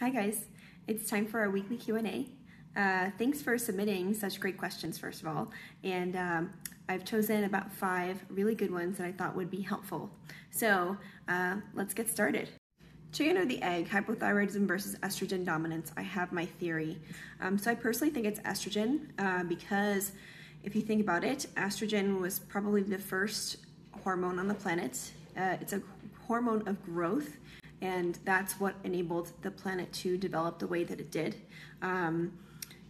Hi guys, it's time for our weekly Q&A. Thanks for submitting such great questions, first of all, and I've chosen about 5 really good ones that I thought would be helpful. So let's get started. Chicken or the egg, hypothyroidism versus estrogen dominance. I have my theory. So I personally think it's estrogen because if you think about it, estrogen was probably the first hormone on the planet. It's a hormone of growth, and that's what enabled the planet to develop the way that it did.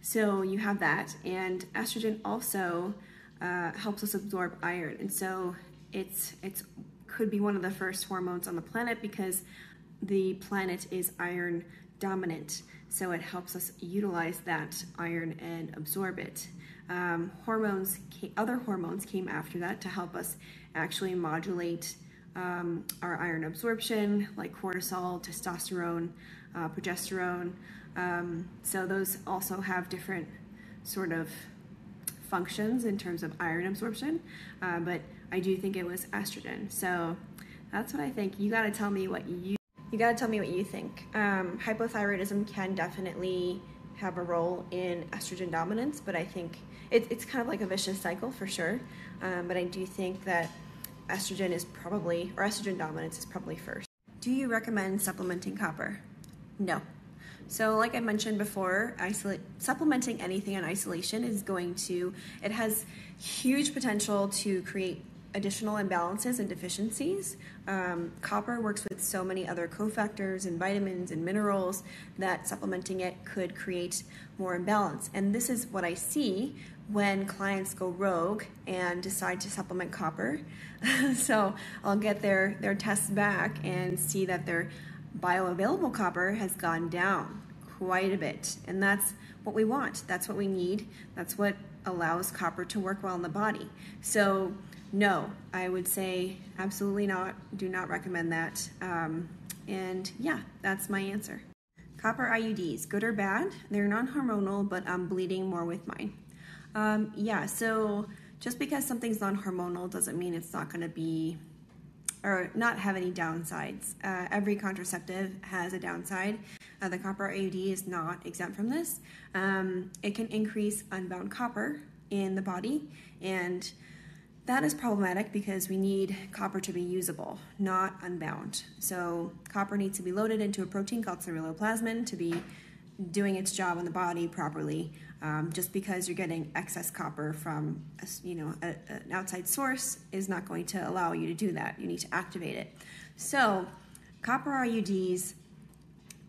So you have that, and estrogen also helps us absorb iron, and so it's could be one of the first hormones on the planet because the planet is iron dominant, so it helps us utilize that iron and absorb it. Other hormones came after that to help us actually modulate our iron absorption, like cortisol, testosterone, progesterone. So those also have different sort of functions in terms of iron absorption, but I do think it was estrogen. So that's what I think. You gotta tell me what you think. Hypothyroidism can definitely have a role in estrogen dominance, but I think it's kind of like a vicious cycle for sure. But I do think that estrogen dominance is probably first. Do you recommend supplementing copper? No. So like I mentioned before, supplementing anything in isolation it has huge potential to create additional imbalances and deficiencies. Copper works with so many other cofactors and vitamins and minerals that supplementing it could create more imbalance. And this is what I see when clients go rogue and decide to supplement copper. So I'll get their tests back and see that their bioavailable copper has gone down quite a bit. And that's what we want. That's what we need. That's what allows copper to work well in the body. So no, I would say absolutely not. Do not recommend that. And yeah, that's my answer. Copper IUDs, good or bad? They're non-hormonal, but I'm bleeding more with mine. Yeah, so just because something's non-hormonal doesn't mean it's not going to be, or not have any downsides. Every contraceptive has a downside. The copper IUD is not exempt from this. It can increase unbound copper in the body, and that is problematic because we need copper to be usable, not unbound. So copper needs to be loaded into a protein called ceruloplasmin to be doing its job in the body properly. Just because you're getting excess copper from an outside source is not going to allow you to do that. You need to activate it. So copper IUDs,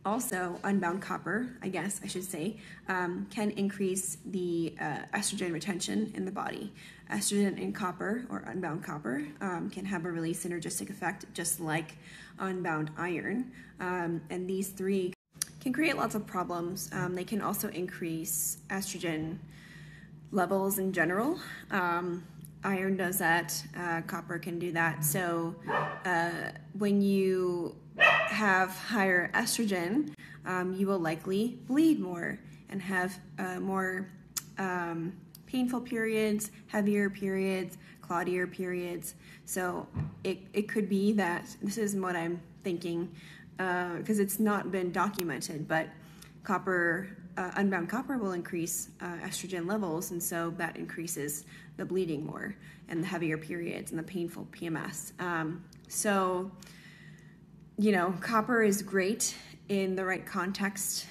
also unbound copper, I guess I should say, can increase the estrogen retention in the body. Estrogen and copper, or unbound copper, can have a really synergistic effect, just like unbound iron. And these three can create lots of problems. They can also increase estrogen levels in general. Iron does that, copper can do that. So when you have higher estrogen, you will likely bleed more and have more painful periods, heavier periods, clottier periods. So it could be that, this is what I'm thinking, because it's not been documented, but unbound copper will increase estrogen levels, and so that increases the bleeding more and the heavier periods and the painful PMS. So copper is great in the right context.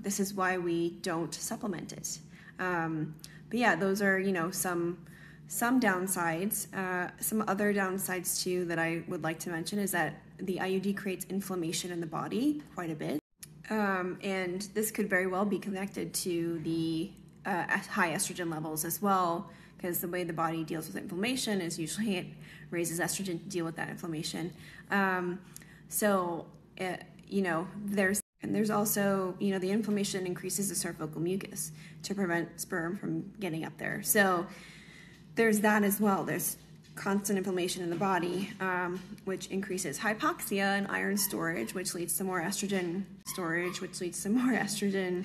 This is why we don't supplement it. But yeah, those are some downsides. Some other downsides too that I would like to mention is that the IUD creates inflammation in the body quite a bit. And this could very well be connected to the high estrogen levels as well, because the way the body deals with inflammation is usually it raises estrogen to deal with that inflammation. There's also, the inflammation increases the cervical mucus to prevent sperm from getting up there. So there's that as well. There's constant inflammation in the body, which increases hypoxia and iron storage, which leads to more estrogen storage, which leads to more estrogen,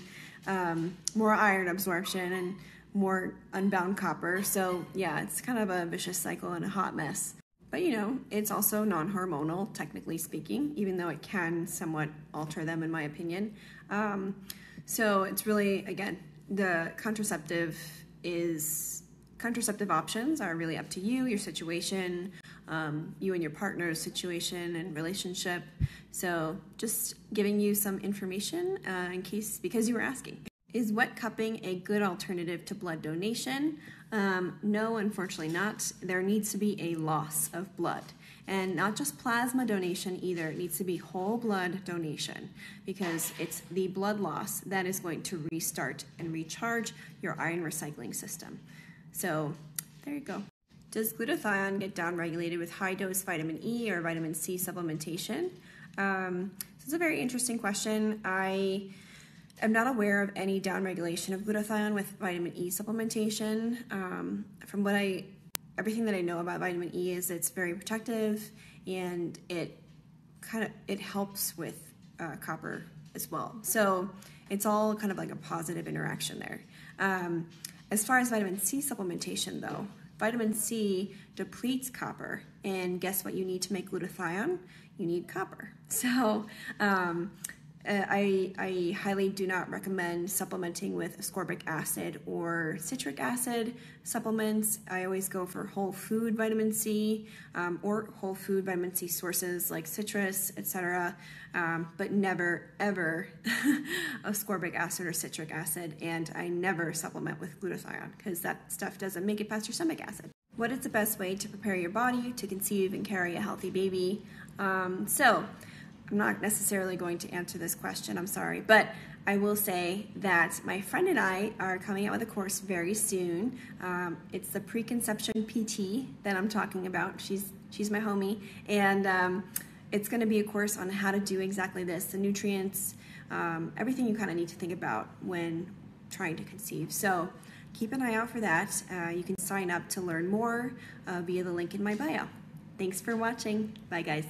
more iron absorption, and more unbound copper. So yeah, it's kind of a vicious cycle and a hot mess. but you know, it's also non-hormonal, technically speaking, even though it can somewhat alter them, in my opinion. So it's really, again, the contraceptive options are really up to you, your situation, you and your partner's situation and relationship. So just giving you some information because you were asking. Is wet cupping a good alternative to blood donation? No, unfortunately not. There needs to be a loss of blood. And not just plasma donation either. It needs to be whole blood donation, because it's the blood loss that is going to restart and recharge your iron recycling system. So there you go. Does glutathione get downregulated with high-dose vitamin E or vitamin C supplementation? This is a very interesting question. I'm not aware of any downregulation of glutathione with vitamin E supplementation. From everything that I know about vitamin E is it's very protective, and it helps with copper as well. So it's all kind of like a positive interaction there. As far as vitamin C supplementation though, vitamin C depletes copper, and guess what you need to make glutathione? You need copper. So I highly do not recommend supplementing with ascorbic acid or citric acid supplements. I always go for whole food vitamin C or whole food vitamin C sources like citrus, etc., but never ever ascorbic acid or citric acid, and I never supplement with glutathione because that stuff doesn't make it past your stomach acid. What is the best way to prepare your body to conceive and carry a healthy baby? I'm not necessarily going to answer this question, I'm sorry, but I will say that my friend and I are coming out with a course very soon. It's the preconception PT that I'm talking about. She's my homie, and it's going to be a course on how to do exactly this, the nutrients, everything you kind of need to think about when trying to conceive. So keep an eye out for that. You can sign up to learn more via the link in my bio. Thanks for watching. Bye, guys.